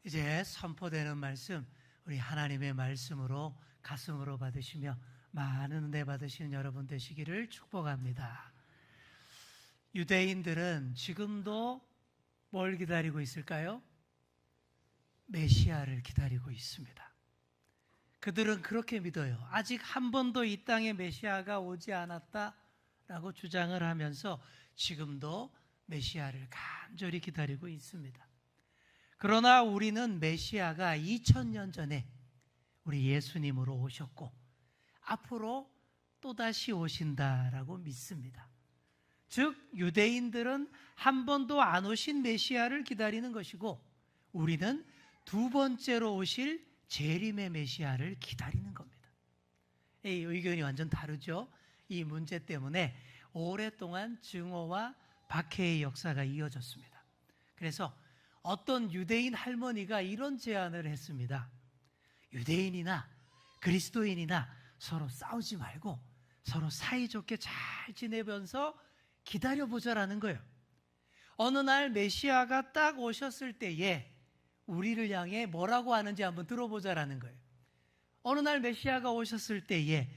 이제 선포되는 말씀, 우리 하나님의 말씀으로 가슴으로 받으시며 많은 은혜 받으시는 여러분 되시기를 축복합니다. 유대인들은 지금도 뭘 기다리고 있을까요? 메시아를 기다리고 있습니다. 그들은 그렇게 믿어요. 아직 한 번도 이 땅에 메시아가 오지 않았다라고 주장을 하면서 지금도 메시아를 간절히 기다리고 있습니다. 그러나 우리는 메시아가 2000년 전에 우리 예수님으로 오셨고 앞으로 또다시 오신다라고 믿습니다. 즉 유대인들은 한 번도 안 오신 메시아를 기다리는 것이고 우리는 두 번째로 오실 재림의 메시아를 기다리는 겁니다. 이 의견이 완전 다르죠. 이 문제 때문에 오랫동안 증오와 박해의 역사가 이어졌습니다. 그래서 어떤 유대인 할머니가 이런 제안을 했습니다. 유대인이나 그리스도인이나 서로 싸우지 말고 서로 사이좋게 잘 지내면서 기다려보자라는 거예요. 어느 날 메시아가 딱 오셨을 때에 우리를 향해 뭐라고 하는지 한번 들어보자라는 거예요. 어느 날 메시아가 오셨을 때에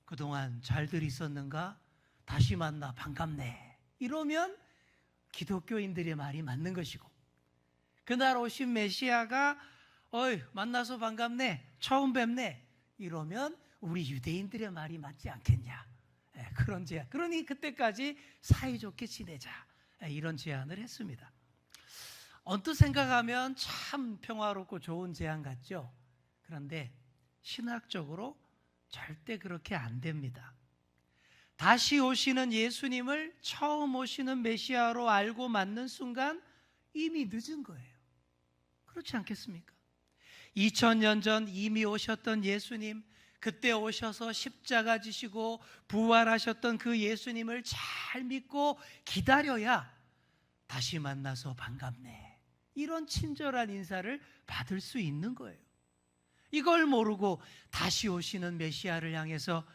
그동안 잘들 있었는가? 다시 만나 반갑네. 이러면 기독교인들의 말이 맞는 것이고 그날 오신 메시아가 어이 만나서 반갑네. 처음 뵙네. 이러면 우리 유대인들의 말이 맞지 않겠냐. 그런 제안. 그러니 그때까지 사이좋게 지내자. 이런 제안을 했습니다. 언뜻 생각하면 참 평화롭고 좋은 제안 같죠. 그런데 신학적으로 절대 그렇게 안 됩니다. 다시 오시는 예수님을 처음 오시는 메시아로 알고 맞는 순간 이미 늦은 거예요. 그렇지 않겠습니까? 2000년 전 이미 오셨던 예수님, 그때 오셔서 십자가 지시고 부활하셨던 그 예수님을 잘 믿고 기다려야 다시 만나서 반갑네. 이런 친절한 인사를 받을 수 있는 거예요. 이걸 모르고 다시 오시는 메시아를 향해서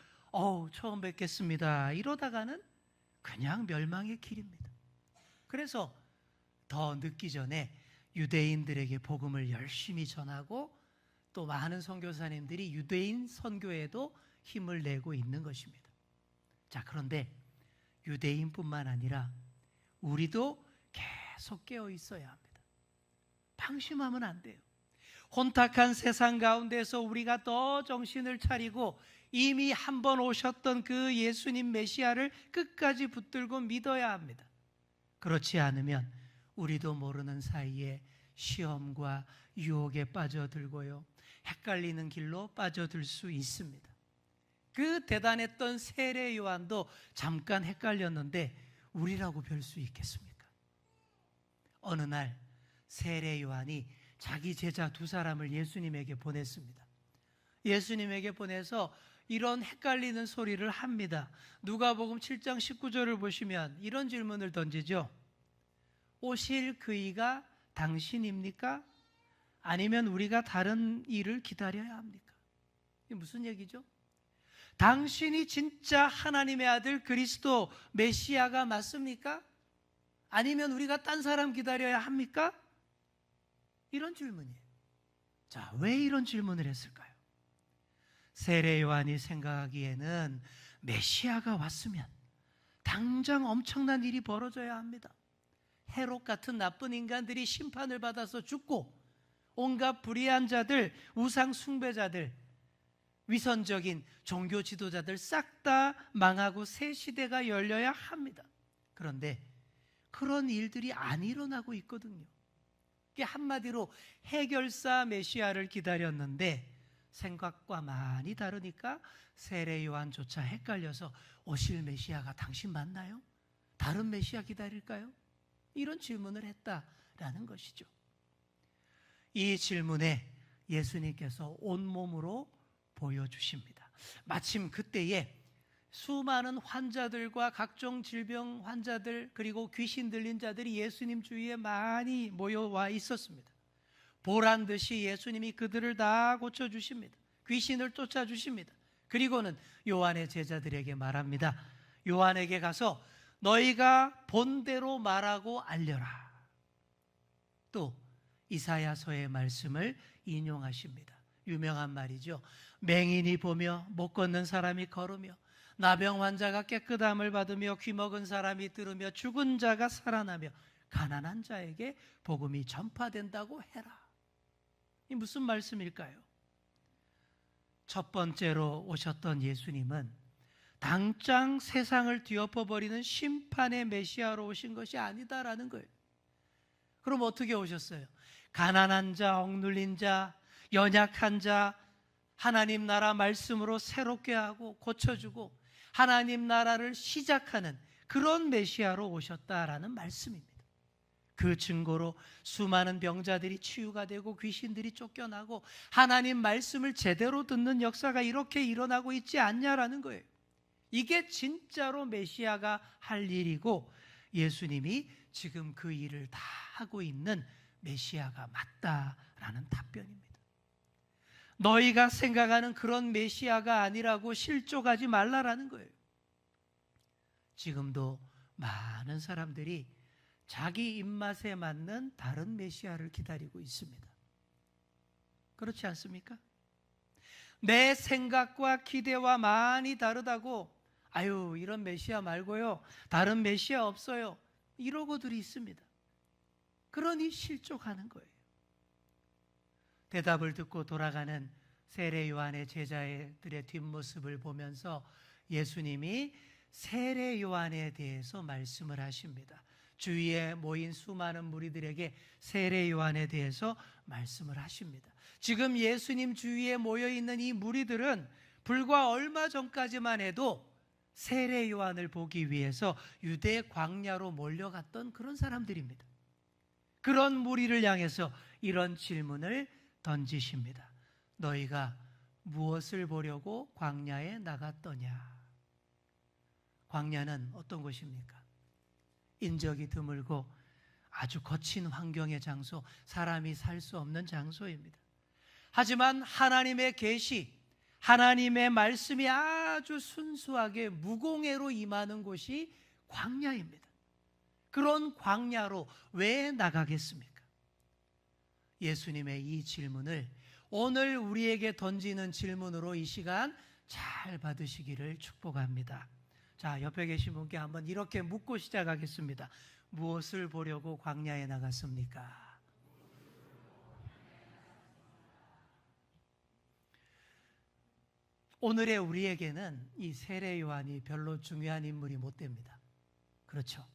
처음 뵙겠습니다. 이러다가는 그냥 멸망의 길입니다. 그래서 더 늦기 전에 유대인들에게 복음을 열심히 전하고 또 많은 선교사님들이 유대인 선교에도 힘을 내고 있는 것입니다. 자, 그런데 유대인뿐만 아니라 우리도 계속 깨어 있어야 합니다. 방심하면 안 돼요. 혼탁한 세상 가운데서 우리가 더 정신을 차리고 이미 한 번 오셨던 그 예수님 메시아를 끝까지 붙들고 믿어야 합니다. 그렇지 않으면 우리도 모르는 사이에 시험과 유혹에 빠져들고요. 헷갈리는 길로 빠져들 수 있습니다. 그 대단했던 세례 요한도 잠깐 헷갈렸는데 우리라고 별 수 있겠습니까? 어느 날 세례 요한이 자기 제자 2사람을 예수님에게 보냈습니다. 예수님에게 보내서 이런 헷갈리는 소리를 합니다. 누가복음 7장 19절을 보시면 이런 질문을 던지죠. 오실 그이가 당신입니까? 아니면 우리가 다른 일을 기다려야 합니까? 이게 무슨 얘기죠? 당신이 진짜 하나님의 아들 그리스도 메시아가 맞습니까? 아니면 우리가 딴 사람 기다려야 합니까? 이런 질문이에요. 자, 왜 이런 질문을 했을까요? 세례 요한이 생각하기에는 메시아가 왔으면 당장 엄청난 일이 벌어져야 합니다. 헤롯 같은 나쁜 인간들이 심판을 받아서 죽고 온갖 불의한 자들, 우상 숭배자들, 위선적인 종교 지도자들 싹 다 망하고 새 시대가 열려야 합니다. 그런데 그런 일들이 안 일어나고 있거든요. 한마디로 해결사 메시아를 기다렸는데 생각과 많이 다르니까 세례 요한조차 헷갈려서 오실 메시아가 당신 맞나요? 다른 메시아 기다릴까요? 이런 질문을 했다라는 것이죠. 이 질문에 예수님께서 온몸으로 보여주십니다. 마침 그때에 수많은 환자들과 각종 질병 환자들 그리고 귀신 들린 자들이 예수님 주위에 많이 모여와 있었습니다. 보란듯이 예수님이 그들을 다 고쳐주십니다. 귀신을 쫓아주십니다. 그리고는 요한의 제자들에게 말합니다. 요한에게 가서 너희가 본대로 말하고 알려라. 또 이사야서의 말씀을 인용하십니다. 유명한 말이죠. 맹인이 보며 못 걷는 사람이 걸으며 나병 환자가 깨끗함을 받으며 귀먹은 사람이 들으며 죽은 자가 살아나며 가난한 자에게 복음이 전파된다고 해라. 이 무슨 말씀일까요? 첫 번째로 오셨던 예수님은 당장 세상을 뒤엎어버리는 심판의 메시아로 오신 것이 아니다라는 거예요. 그럼 어떻게 오셨어요? 가난한 자, 억눌린 자, 연약한 자 하나님 나라 말씀으로 새롭게 하고 고쳐주고 하나님 나라를 시작하는 그런 메시아로 오셨다라는 말씀입니다. 그 증거로 수많은 병자들이 치유가 되고 귀신들이 쫓겨나고 하나님 말씀을 제대로 듣는 역사가 이렇게 일어나고 있지 않냐라는 거예요. 이게 진짜로 메시아가 할 일이고 예수님이 지금 그 일을 다 하고 있는 메시아가 맞다라는 답변입니다. 너희가 생각하는 그런 메시아가 아니라고 실족하지 말라라는 거예요. 지금도 많은 사람들이 자기 입맛에 맞는 다른 메시아를 기다리고 있습니다. 그렇지 않습니까? 내 생각과 기대와 많이 다르다고 아유 이런 메시아 말고요 다른 메시아 없어요 이러고들이 있습니다. 그러니 실족하는 거예요. 대답을 듣고 돌아가는 세례 요한의 제자들의 뒷모습을 보면서 예수님이 세례 요한에 대해서 말씀을 하십니다. 주위에 모인 수많은 무리들에게 세례 요한에 대해서 말씀을 하십니다. 지금 예수님 주위에 모여있는 이 무리들은 불과 얼마 전까지만 해도 세례 요한을 보기 위해서 유대 광야로 몰려갔던 그런 사람들입니다. 그런 무리를 향해서 이런 질문을 던지십니다. 너희가 무엇을 보려고 광야에 나갔더냐? 광야는 어떤 곳입니까? 인적이 드물고 아주 거친 환경의 장소, 사람이 살 수 없는 장소입니다. 하지만 하나님의 계시, 하나님의 말씀이 아주 순수하게 무공해로 임하는 곳이 광야입니다. 그런 광야로 왜 나가겠습니까? 예수님의 이 질문을 오늘 우리에게 던지는 질문으로 이 시간 잘 받으시기를 축복합니다. 자, 옆에 계신 분께 한번 이렇게 묻고 시작하겠습니다. 무엇을 보려고 광야에 나갔습니까? 오늘의 우리에게는 이 세례 요한이 별로 중요한 인물이 못 됩니다. 그렇죠?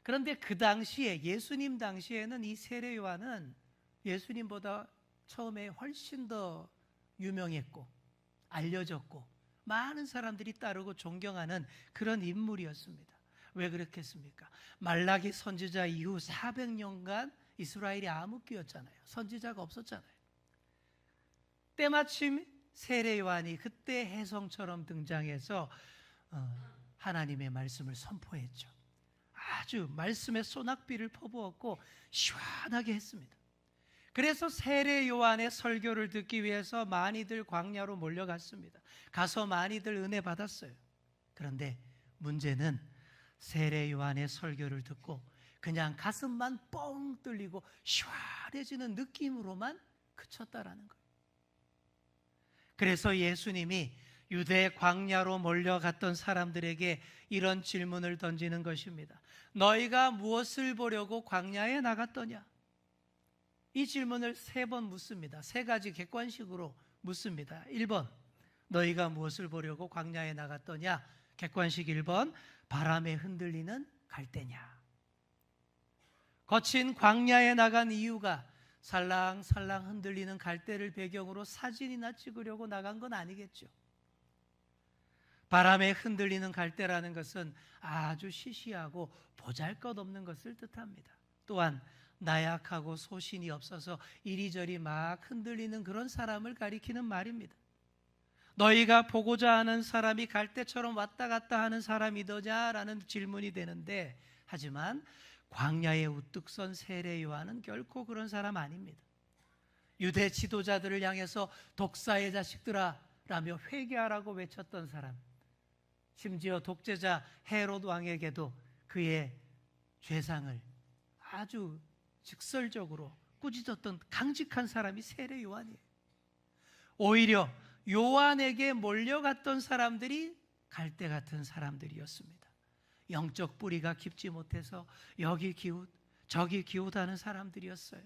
그런데 그 당시에 예수님 당시에는 이 세례 요한은 예수님보다 처음에 훨씬 더 유명했고 알려졌고 많은 사람들이 따르고 존경하는 그런 인물이었습니다. 왜 그렇겠습니까? 말라기 선지자 이후 400년간 이스라엘이 암흑기였잖아요. 선지자가 없었잖아요. 때마침 세례 요한이 그때 혜성처럼 등장해서 하나님의 말씀을 선포했죠. 아주 말씀의 소낙비를 퍼부었고 시원하게 했습니다. 그래서 세례 요한의 설교를 듣기 위해서 많이들 광야로 몰려갔습니다. 가서 많이들 은혜 받았어요. 그런데 문제는 세례 요한의 설교를 듣고 그냥 가슴만 뻥 뚫리고 시원해지는 느낌으로만 그쳤다라는 거예요. 그래서 예수님이 유대 광야로 몰려갔던 사람들에게 이런 질문을 던지는 것입니다. 너희가 무엇을 보려고 광야에 나갔더냐? 이 질문을 3번 묻습니다. 3가지 객관식으로 묻습니다. 1번, 너희가 무엇을 보려고 광야에 나갔더냐? 객관식 1번, 바람에 흔들리는 갈대냐? 거친 광야에 나간 이유가 살랑살랑 흔들리는 갈대를 배경으로 사진이나 찍으려고 나간 건 아니겠죠. 바람에 흔들리는 갈대라는 것은 아주 시시하고 보잘것없는 것을 뜻합니다. 또한 나약하고 소신이 없어서 이리저리 막 흔들리는 그런 사람을 가리키는 말입니다. 너희가 보고자 하는 사람이 갈대처럼 왔다 갔다 하는 사람이더냐라는 질문이 되는데, 하지만 광야에 우뚝 선 세례 요한은 결코 그런 사람 아닙니다. 유대 지도자들을 향해서 독사의 자식들아 라며 회개하라고 외쳤던 사람, 심지어 독재자 헤롯 왕에게도 그의 죄상을 아주 직설적으로 꾸짖었던 강직한 사람이 세례 요한이에요. 오히려 요한에게 몰려갔던 사람들이 갈대 같은 사람들이었습니다. 영적 뿌리가 깊지 못해서 여기 기웃 저기 기웃하는 사람들이었어요.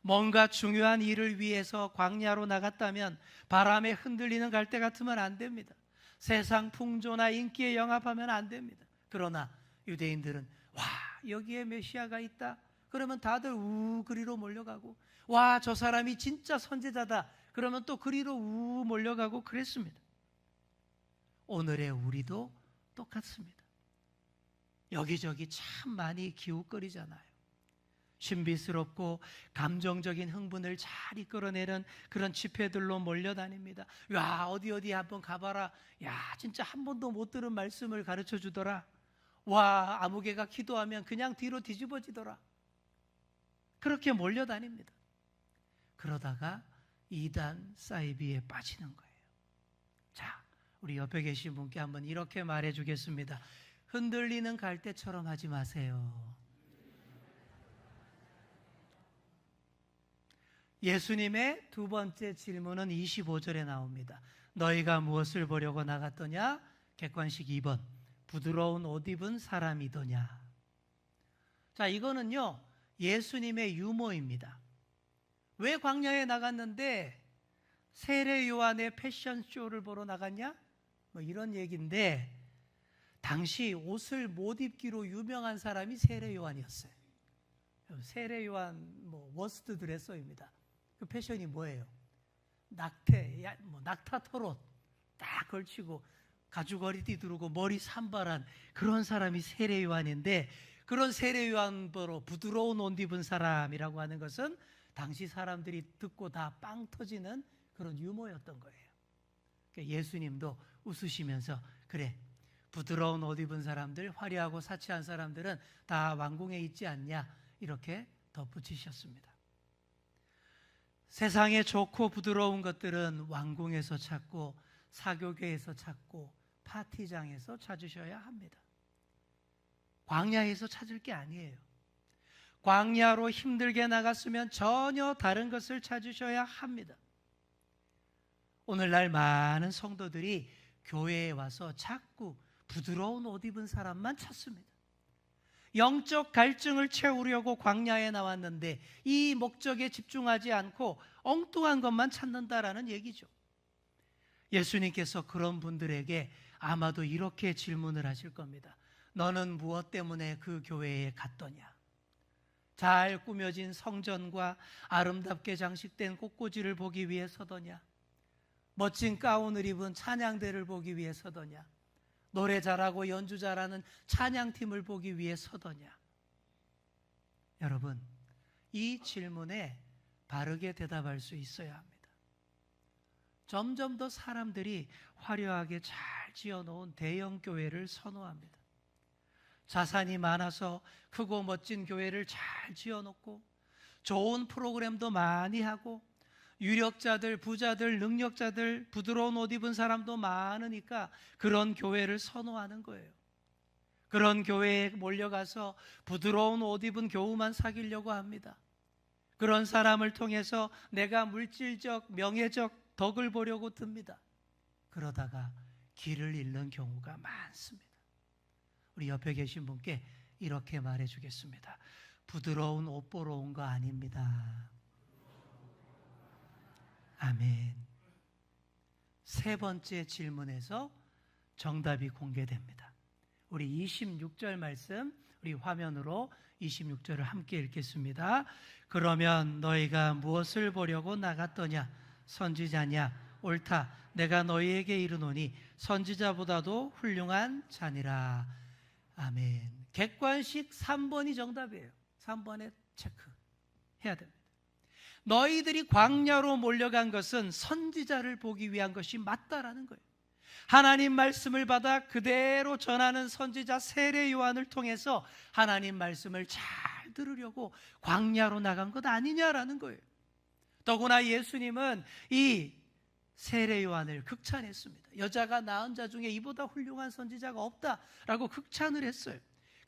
뭔가 중요한 일을 위해서 광야로 나갔다면 바람에 흔들리는 갈대 같으면 안 됩니다. 세상 풍조나 인기에 영합하면 안 됩니다. 그러나 유대인들은 와, 여기에 메시아가 있다 그러면 다들 그리로 몰려가고, 와, 저 사람이 진짜 선지자다 그러면 또 그리로 몰려가고 그랬습니다. 오늘의 우리도 똑같습니다. 여기저기 참 많이 기웃거리잖아요. 신비스럽고 감정적인 흥분을 잘 이끌어내는 그런 집회들로 몰려다닙니다. 야, 어디 한번 가봐라. 야, 진짜 한 번도 못 들은 말씀을 가르쳐 주더라. 와, 아무개가 기도하면 그냥 뒤로 뒤집어지더라. 그렇게 몰려다닙니다. 그러다가 이단 사이비에 빠지는 거예요. 자, 우리 옆에 계신 분께 한번 이렇게 말해 주겠습니다. 흔들리는 갈대처럼 하지 마세요. 예수님의 두 번째 질문은 25절에 나옵니다. 너희가 무엇을 보려고 나갔더냐? 객관식 2번. 부드러운 옷 입은 사람이더냐? 자, 이거는요 예수님의 유머입니다. 왜 광야에 나갔는데 세례 요한의 패션쇼를 보러 나갔냐? 뭐 이런 얘기인데, 당시 옷을 못 입기로 유명한 사람이 세례 요한이었어요. 세례 요한 워스트 드레서입니다. 그 패션이 뭐예요? 낙타 털옷 딱 걸치고 가죽걸이띠 두르고 머리 산발한 그런 사람이 세례 요한인데, 그런 세례 요한 보러 부드러운 옷 입은 사람이라고 하는 것은 당시 사람들이 듣고 다 빵 터지는 그런 유머였던 거예요. 그러니까 예수님도 웃으시면서 그래, 부드러운 옷 입은 사람들, 화려하고 사치한 사람들은 다 왕궁에 있지 않냐, 이렇게 덧붙이셨습니다. 세상에 좋고 부드러운 것들은 왕궁에서 찾고 사교계에서 찾고 파티장에서 찾으셔야 합니다. 광야에서 찾을 게 아니에요. 광야로 힘들게 나갔으면 전혀 다른 것을 찾으셔야 합니다. 오늘날 많은 성도들이 교회에 와서 자꾸 부드러운 옷 입은 사람만 찾습니다. 영적 갈증을 채우려고 광야에 나왔는데 이 목적에 집중하지 않고 엉뚱한 것만 찾는다라는 얘기죠. 예수님께서 그런 분들에게 아마도 이렇게 질문을 하실 겁니다. 너는 무엇 때문에 그 교회에 갔더냐? 잘 꾸며진 성전과 아름답게 장식된 꽃꽂이를 보기 위해서더냐? 멋진 가운을 입은 찬양대를 보기 위해서더냐? 노래 잘하고 연주 잘하는 찬양팀을 보기 위해서더냐? 여러분, 이 질문에 바르게 대답할 수 있어야 합니다. 점점 더 사람들이 화려하게 잘 지어놓은 대형 교회를 선호합니다. 자산이 많아서 크고 멋진 교회를 잘 지어놓고 좋은 프로그램도 많이 하고 유력자들, 부자들, 능력자들, 부드러운 옷 입은 사람도 많으니까 그런 교회를 선호하는 거예요. 그런 교회에 몰려가서 부드러운 옷 입은 교우만 사귀려고 합니다. 그런 사람을 통해서 내가 물질적, 명예적 덕을 보려고 듭니다. 그러다가 길을 잃는 경우가 많습니다. 우리 옆에 계신 분께 이렇게 말해 주겠습니다. 부드러운 옷 보러 온 거 아닙니다. 아멘. 세 번째 질문에서 정답이 공개됩니다. 우리 26절 말씀, 우리 화면으로 26절을 함께 읽겠습니다. 그러면 너희가 무엇을 보려고 나갔더냐? 선지자냐? 옳다. 내가 너희에게 이르노니 선지자보다도 훌륭한 자니라. 아멘. 객관식 3번이 정답이에요. 3번에 체크해야 됩니다. 너희들이 광야로 몰려간 것은 선지자를 보기 위한 것이 맞다라는 거예요. 하나님 말씀을 받아 그대로 전하는 선지자 세례 요한을 통해서 하나님 말씀을 잘 들으려고 광야로 나간 것 아니냐라는 거예요. 더구나 예수님은 이 세례 요한을 극찬했습니다. 여자가 낳은 자 중에 이보다 훌륭한 선지자가 없다라고 극찬을 했어요.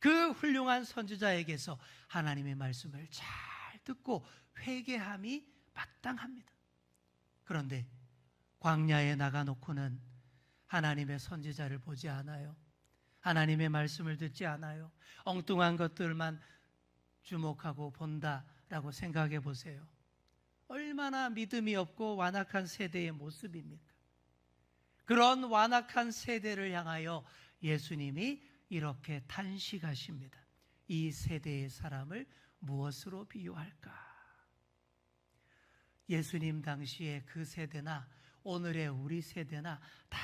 그 훌륭한 선지자에게서 하나님의 말씀을 잘 듣고 회개함이 마땅합니다. 그런데 광야에 나가놓고는 하나님의 선지자를 보지 않아요. 하나님의 말씀을 듣지 않아요. 엉뚱한 것들만 주목하고 본다라고 생각해 보세요. 얼마나 믿음이 없고 완악한 세대의 모습입니까? 그런 완악한 세대를 향하여 예수님이 이렇게 탄식하십니다. 이 세대의 사람을 무엇으로 비유할까? 예수님 당시의 그 세대나 오늘의 우리 세대나 다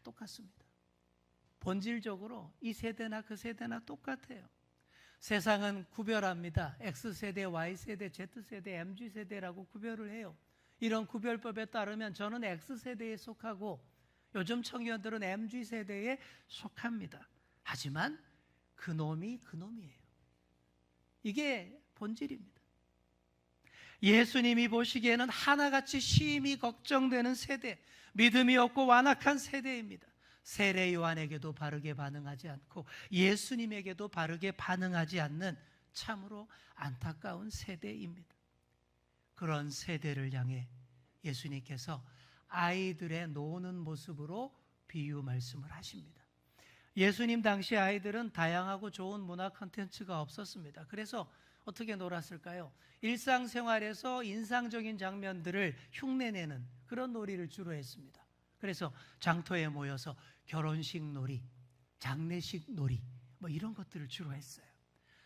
똑같습니다. 본질적으로 이 세대나 그 세대나 똑같아요. 세상은 구별합니다. X세대, Y세대, Z세대, MZ세대라고 구별을 해요. 이런 구별법에 따르면 저는 X세대에 속하고 요즘 청년들은 MZ세대에 속합니다. 하지만 그놈이 그놈이에요. 이게 본질입니다. 예수님이 보시기에는 하나같이 심히 걱정되는 세대, 믿음이 없고 완악한 세대입니다. 세례 요한에게도 바르게 반응하지 않고 예수님에게도 바르게 반응하지 않는 참으로 안타까운 세대입니다. 그런 세대를 향해 예수님께서 아이들의 노는 모습으로 비유 말씀을 하십니다. 예수님 당시 아이들은 다양하고 좋은 문화 콘텐츠가 없었습니다. 그래서 어떻게 놀았을까요? 일상생활에서 인상적인 장면들을 흉내내는 그런 놀이를 주로 했습니다. 그래서 장터에 모여서 결혼식 놀이, 장례식 놀이 이런 것들을 주로 했어요.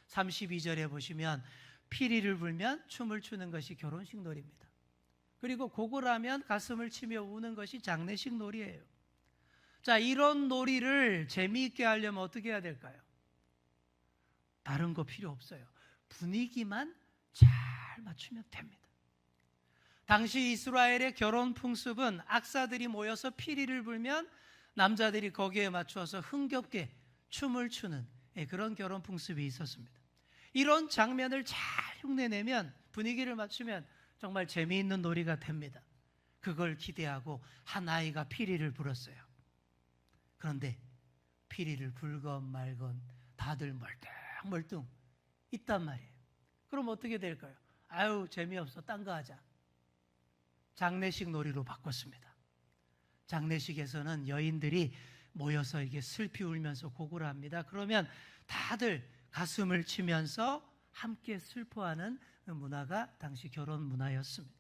32절에 보시면 피리를 불면 춤을 추는 것이 결혼식 놀이입니다. 그리고 곡을 하면 가슴을 치며 우는 것이 장례식 놀이예요. 자, 이런 놀이를 재미있게 하려면 어떻게 해야 될까요? 다른 거 필요 없어요. 분위기만 잘 맞추면 됩니다. 당시 이스라엘의 결혼 풍습은 악사들이 모여서 피리를 불면 남자들이 거기에 맞추어서 흥겹게 춤을 추는 그런 결혼 풍습이 있었습니다. 이런 장면을 잘 흉내내면, 분위기를 맞추면 정말 재미있는 놀이가 됩니다. 그걸 기대하고 한 아이가 피리를 불었어요. 그런데 피리를 불건 말건 다들 멀뚱멀뚱 있단 말이에요. 그럼 어떻게 될까요? 아유, 재미없어, 딴 거 하자. 장례식 놀이로 바꿨습니다. 장례식에서는 여인들이 모여서 이게 슬피 울면서 곡을 합니다. 그러면 다들 가슴을 치면서 함께 슬퍼하는 문화가 당시 결혼 문화였습니다.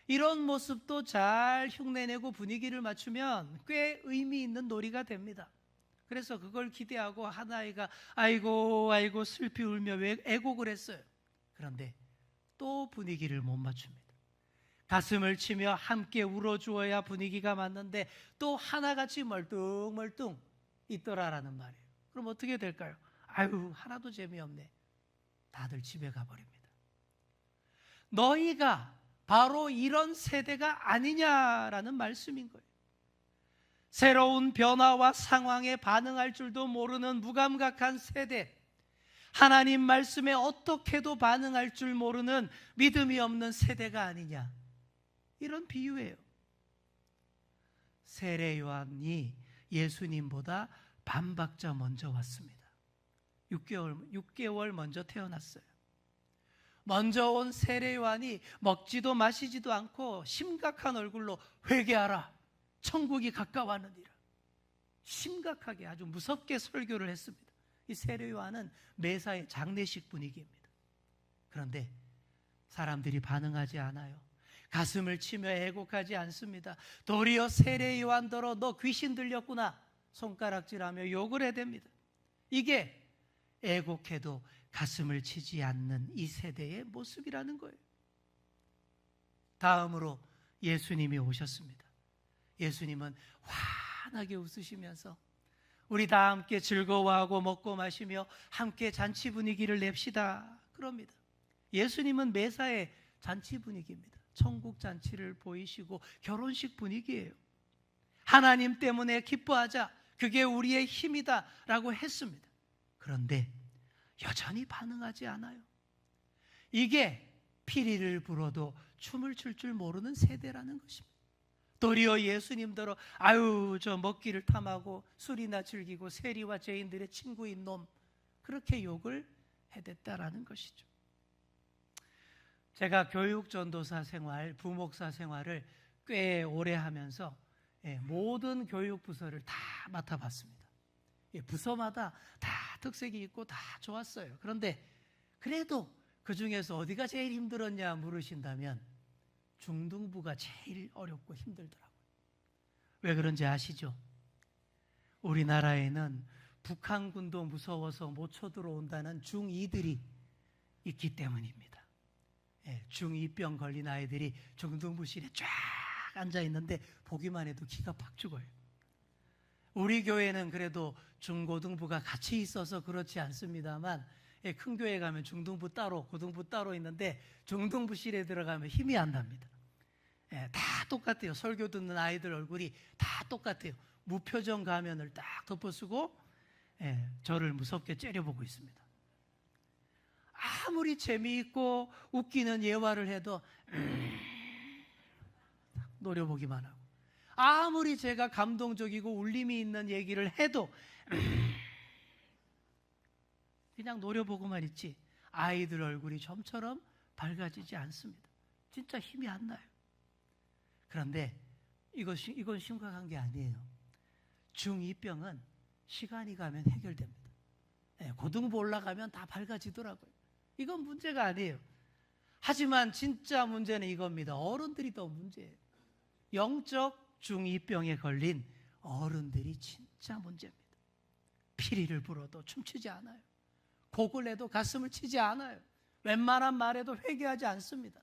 이런 모습도 잘 흉내내고 분위기를 맞추면 꽤 의미 있는 놀이가 됩니다. 그래서 그걸 기대하고 한 아이가 아이고 아이고 슬피 울며 애곡을 했어요. 그런데 또 분위기를 못 맞춥니다. 가슴을 치며 함께 울어주어야 분위기가 맞는데 또 하나같이 멀뚱멀뚱 있더라라는 말이에요. 그럼 어떻게 될까요? 아유, 하나도 재미없네. 다들 집에 가버립니다. 너희가 바로 이런 세대가 아니냐라는 말씀인 거예요. 새로운 변화와 상황에 반응할 줄도 모르는 무감각한 세대, 하나님 말씀에 어떻게도 반응할 줄 모르는 믿음이 없는 세대가 아니냐, 이런 비유예요. 세례 요한이 예수님보다 반박자 먼저 왔습니다. 6개월 먼저 태어났어요. 먼저 온 세례 요한이 먹지도 마시지도 않고 심각한 얼굴로 회개하라, 천국이 가까웠느니라, 심각하게 아주 무섭게 설교를 했습니다. 이 세례 요한은 매사의 장례식 분위기입니다. 그런데 사람들이 반응하지 않아요. 가슴을 치며 애곡하지 않습니다. 도리어 세례 요한더러 너 귀신 들렸구나 손가락질하며 욕을 해댑니다. 이게 애곡해도 가슴을 치지 않는 이 세대의 모습이라는 거예요. 다음으로 예수님이 오셨습니다. 예수님은 환하게 웃으시면서 우리 다 함께 즐거워하고 먹고 마시며 함께 잔치 분위기를 냅시다 그럽니다. 예수님은 매사에 잔치 분위기입니다. 천국 잔치를 보이시고 결혼식 분위기예요. 하나님 때문에 기뻐하자, 그게 우리의 힘이다 라고 했습니다. 그런데 여전히 반응하지 않아요. 이게 피리를 불어도 춤을 출 줄 모르는 세대라는 것입니다. 도리어 예수님더러 아유 저 먹기를 탐하고 술이나 즐기고 세리와 죄인들의 친구인 놈, 그렇게 욕을 해댔다라는 것이죠. 제가 교육 전도사 생활, 부목사 생활을 꽤 오래 하면서 모든 교육 부서를 다 맡아봤습니다. 부서마다 다 특색이 있고 다 좋았어요. 그런데 그래도 그 중에서 어디가 제일 힘들었냐 물으신다면 중등부가 제일 어렵고 힘들더라고요. 왜 그런지 아시죠? 우리나라에는 북한군도 무서워서 못 쳐들어온다는 중2들이 있기 때문입니다. 중2병 걸린 아이들이 중등부실에 쫙 앉아 있는데 보기만 해도 기가 팍 죽어요. 우리 교회는 그래도 중고등부가 같이 있어서 그렇지 않습니다만 큰 교회 가면 중등부 따로 고등부 따로 있는데 중등부실에 들어가면 힘이 안 납니다. 다 똑같아요. 설교 듣는 아이들 얼굴이 다 똑같아요. 무표정 가면을 딱 덮어쓰고 저를 무섭게 째려보고 있습니다. 아무리 재미있고 웃기는 예화를 해도 노려보기만 하고, 아무리 제가 감동적이고 울림이 있는 얘기를 해도 그냥 노려보고만 있지 아이들 얼굴이 좀처럼 밝아지지 않습니다. 진짜 힘이 안 나요. 그런데 이건 심각한 게 아니에요. 중2병은 시간이 가면 해결됩니다. 고등부 올라가면 다 밝아지더라고요. 이건 문제가 아니에요. 하지만 진짜 문제는 이겁니다. 어른들이 더 문제예요. 영적 중2병에 걸린 어른들이 진짜 문제입니다. 피리를 불어도 춤추지 않아요. 곡을 내도 가슴을 치지 않아요. 웬만한 말에도 회개하지 않습니다.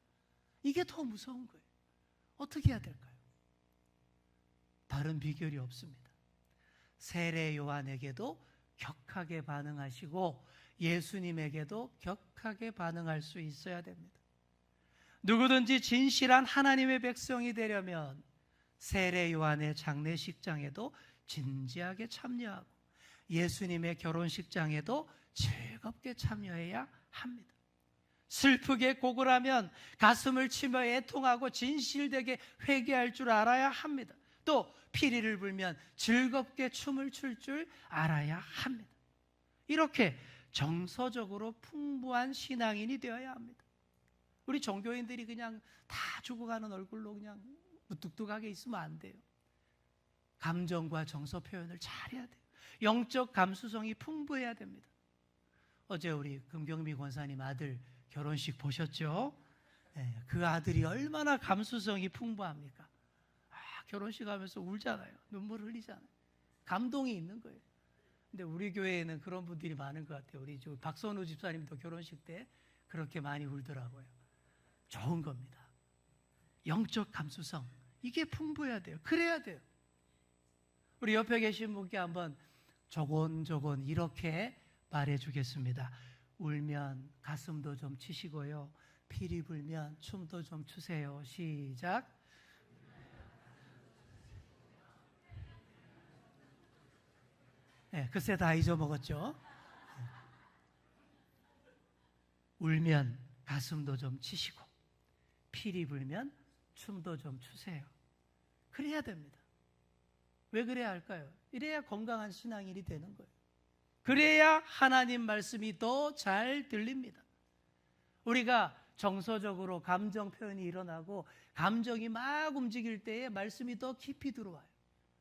이게 더 무서운 거예요. 어떻게 해야 될까요? 다른 비결이 없습니다. 세례 요한에게도 격하게 반응하시고 예수님에게도 격하게 반응할 수 있어야 됩니다. 누구든지 진실한 하나님의 백성이 되려면 세례 요한의 장례식장에도 진지하게 참여하고 예수님의 결혼식장에도 즐겁게 참여해야 합니다. 슬프게 곡을 하면 가슴을 치며 애통하고 진실되게 회개할 줄 알아야 합니다. 또 피리를 불면 즐겁게 춤을 출 줄 알아야 합니다. 이렇게 정서적으로 풍부한 신앙인이 되어야 합니다. 우리 종교인들이 그냥 다 죽어가는 얼굴로 그냥 무뚝뚝하게 있으면 안 돼요. 감정과 정서 표현을 잘해야 돼요. 영적 감수성이 풍부해야 됩니다. 어제 우리 금경미 권사님 아들 결혼식 보셨죠? 그 아들이 얼마나 감수성이 풍부합니까? 결혼식 하면서 울잖아요. 눈물 흘리잖아요. 감동이 있는 거예요. 근데 우리 교회에는 그런 분들이 많은 것 같아요. 우리 박선우 집사님도 결혼식 때 그렇게 많이 울더라고요. 좋은 겁니다. 영적 감수성, 이게 풍부해야 돼요. 그래야 돼요. 우리 옆에 계신 분께 한번 조곤조곤 이렇게 말해주겠습니다. 울면 가슴도 좀 치시고요. 피리 불면 춤도 좀 추세요. 시작. 글쎄 다 잊어먹었죠. 울면 가슴도 좀 치시고 피리 불면 춤도 좀 추세요. 그래야 됩니다. 왜 그래야 할까요? 이래야 건강한 신앙인이 되는 거예요. 그래야 하나님 말씀이 더 잘 들립니다. 우리가 정서적으로 감정 표현이 일어나고 감정이 막 움직일 때에 말씀이 더 깊이 들어와요.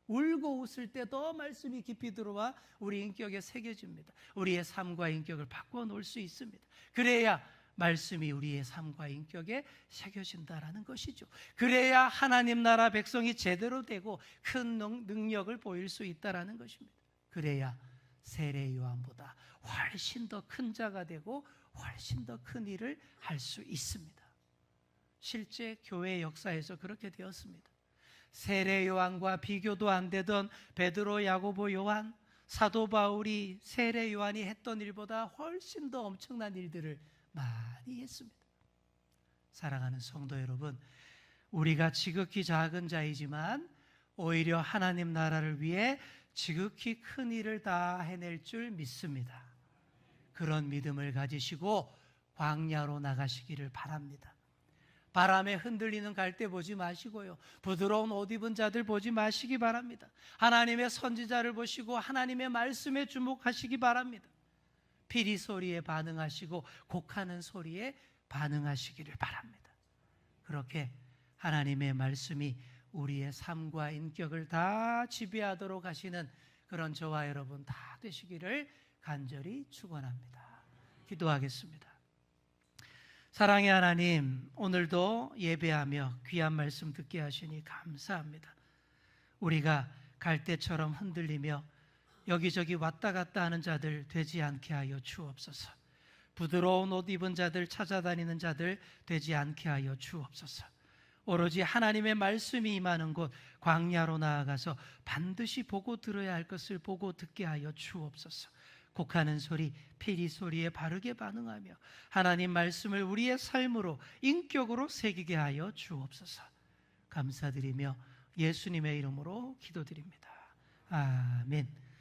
울고 웃을 때 더 말씀이 깊이 들어와 우리 인격에 새겨집니다. 우리의 삶과 인격을 바꿔놓을 수 있습니다. 그래야 말씀이 우리의 삶과 인격에 새겨진다라는 것이죠. 그래야 하나님 나라 백성이 제대로 되고 큰 능력을 보일 수 있다라는 것입니다. 그래야 세례 요한보다 훨씬 더 큰 자가 되고 훨씬 더 큰 일을 할 수 있습니다. 실제 교회 역사에서 그렇게 되었습니다. 세례 요한과 비교도 안 되던 베드로, 야고보, 요한, 사도 바울이 세례 요한이 했던 일보다 훨씬 더 엄청난 일들을 많이 했습니다. 사랑하는 성도 여러분, 우리가 지극히 작은 자이지만 오히려 하나님 나라를 위해 지극히 큰 일을 다 해낼 줄 믿습니다. 그런 믿음을 가지시고 광야로 나가시기를 바랍니다. 바람에 흔들리는 갈대 보지 마시고요. 부드러운 옷 입은 자들 보지 마시기 바랍니다. 하나님의 선지자를 보시고 하나님의 말씀에 주목하시기 바랍니다. 피리 소리에 반응하시고 곡하는 소리에 반응하시기를 바랍니다. 그렇게 하나님의 말씀이 우리의 삶과 인격을 다 지배하도록 하시는 그런 저와 여러분 다 되시기를 간절히 축원합니다. 기도하겠습니다. 사랑의 하나님, 오늘도 예배하며 귀한 말씀 듣게 하시니 감사합니다. 우리가 갈대처럼 흔들리며 여기저기 왔다 갔다 하는 자들 되지 않게 하여 주옵소서. 부드러운 옷 입은 자들, 찾아다니는 자들 되지 않게 하여 주옵소서. 오로지 하나님의 말씀이 임하는 곳 광야로 나아가서 반드시 보고 들어야 할 것을 보고 듣게 하여 주옵소서. 곡하는 소리, 피리 소리에 바르게 반응하며 하나님 말씀을 우리의 삶으로 인격으로 새기게 하여 주옵소서. 감사드리며 예수님의 이름으로 기도드립니다. 아멘.